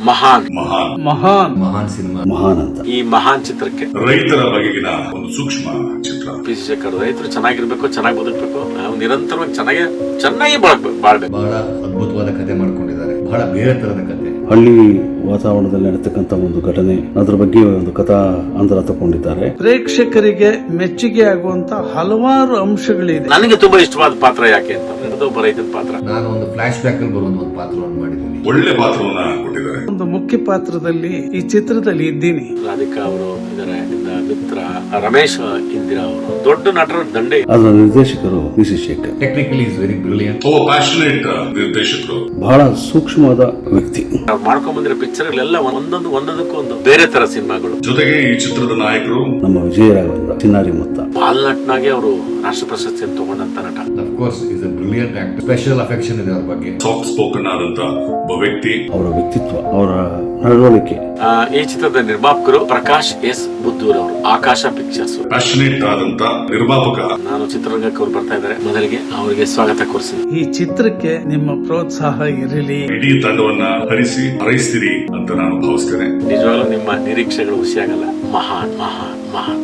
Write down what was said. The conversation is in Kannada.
ಮಹಾನ್ ಮಹಾನ್ ಮಹಾನ್ ಮಹಾನ್ ಸಿನಿಮಾ ಮಹಾನ್ ಅಂತ. ಈ ಮಹಾನ್ ಚಿತ್ರಕ್ಕೆ ರೈತರ ಬಗೆಗಿನ ಒಂದು ಸೂಕ್ಷ್ಮ ಚಿತ್ರ. ಪಿ ಸಿ ಶೇಖರ್ ರೈತರು ಚೆನ್ನಾಗಿರ್ಬೇಕು, ಚೆನ್ನಾಗಿ ಬದುಕಬೇಕು, ನಾವು ನಿರಂತರವಾಗಿ ಚೆನ್ನಾಗಿ ಬಾಳ್ಬೇಕು. ಬಹಳ ಅದ್ಭುತವಾದ ಕತೆ ಮಾಡ್ಕೊಂಡಿದ್ದಾರೆ. ಬಹಳ ಬೇರೆ ತರದ ಕತೆ. ಹಳ್ಳಿ ವಾತಾವರಣದಲ್ಲಿ ನಡೆತಕ್ಕಂತ ಒಂದು ಘಟನೆ, ಅದರ ಬಗ್ಗೆ ಒಂದು ಕಥಾ ಅಂತರ ತಗೊಂಡಿದ್ದಾರೆ. ಪ್ರೇಕ್ಷಕರಿಗೆ ಮೆಚ್ಚುಗೆ ಆಗುವಂತ ಹಲವಾರು ಅಂಶಗಳಿದೆ. ನನಗೆ ತುಂಬಾ ಇಷ್ಟವಾದ ಪಾತ್ರ ಯಾಕೆ ಅಂತ ಒಬ್ಬ ರೈತನ ಪಾತ್ರ. ನಾನು ಒಂದು ಫ್ಲಾಶ್ ಬ್ಯಾಕ್ ಅಲ್ಲಿ ಬರುವಂತ ಒಂದು ಪಾತ್ರವನ್ನು ಮಾಡಿದ್ದೀನಿ. ಒಳ್ಳೆ ಪಾತ್ರವನ್ನ ಕೊಟ್ಟಿದ್ದಾರೆ. ಒಂದು ಮುಖ್ಯ ಪಾತ್ರದಲ್ಲಿ ಈ ಚಿತ್ರದಲ್ಲಿ ಇದ್ದೀನಿ. ರಾಧಿಕಾ ಅವರು ಇದ್ದಾರೆ, ಮಿತ್ರ ರಮೇಶ್ ಇಂದಿರಾ ಅವರು ದೊಡ್ಡ ನಟರ ದಂಡೆ. ಅದರ ನಿರ್ದೇಶಕರು P C Shekhar. Technically is very brilliant. Passionate ನಿರ್ದೇಶಕರು, ಬಹಳ ಸೂಕ್ಷ್ಮವಾದ ವ್ಯಕ್ತಿ. ಅವ್ರು ಮಾಡ್ಕೊಂಡ್ ಬಂದಿರೋ ಪಿಕ್ಚರ್ ಎಲ್ಲ ಒಂದೊಂದಕ್ಕೂ ಒಂದು ಬೇರೆ ತರ ಸಿನಿಮಾಗಳು. ಜೊತೆಗೆ ಈ ಚಿತ್ರದ ನಾಯಕರು ನಮ್ಮ ವಿಜಯರಾಘವೇಂದ್ರ, ಚಿನ್ನಾರಿ ಮುತ್ತ. ಬಾಲ್ನಟ್ನಾಗೆ ಅವರು ರಾಷ್ಟ್ರ ಪ್ರಶಸ್ತಿಯನ್ನು ತಗೊಂಡಂತ ನಟ. Of course is a brilliant actor. Special affection ಇದೆ ಅವ್ರ ಬಗ್ಗೆ. ಸಾಫ್ಟ್ ಸ್ಪೋಕನ್ ಆದಂತ ಒಬ್ಬ ವ್ಯಕ್ತಿ. ಅವರ ವ್ಯಕ್ತಿತ್ವ, ಅವರ ನಡವಳಿಕೆ. ಈ ಚಿತ್ರದ ನಿರ್ಮಾಪಕರು ಪ್ರಕಾಶ್ ಎಸ್ ಬುದ್ದೂರ್ ಅವರು, ಆಕಾಶ ಪಿಕ್ಚರ್ಸ್. ಪ್ಯಾಷನೇಟ್ ಆದಂತ ನಿರ್ಮಾಪಕ. ನಾನು ಚಿತ್ರರಂಗಕ್ಕೆ ಅವ್ರು ಬರ್ತಾ ಇದ್ದಾರೆ, ಮೊದಲಿಗೆ ಅವರಿಗೆ ಸ್ವಾಗತ ಕೋರಿಸಿದೆ. ಈ ಚಿತ್ರಕ್ಕೆ ನಿಮ್ಮ ಪ್ರೋತ್ಸಾಹ ಇರಲಿ. ಇಡೀ ತಂಡವನ್ನ ಹರಿಸ್ತೀರಿ ಅಂತ ನಾನು ಭಾವಿಸ್ತೇನೆ. ನಿಜವಾಗ್ಲೂ ನಿಮ್ಮ ನಿರೀಕ್ಷೆಗಳು ಹುಸಿಯಾಗಲ್ಲ. ಮಹಾನ್ ಮಹಾನ್ ಮಹಾನ್.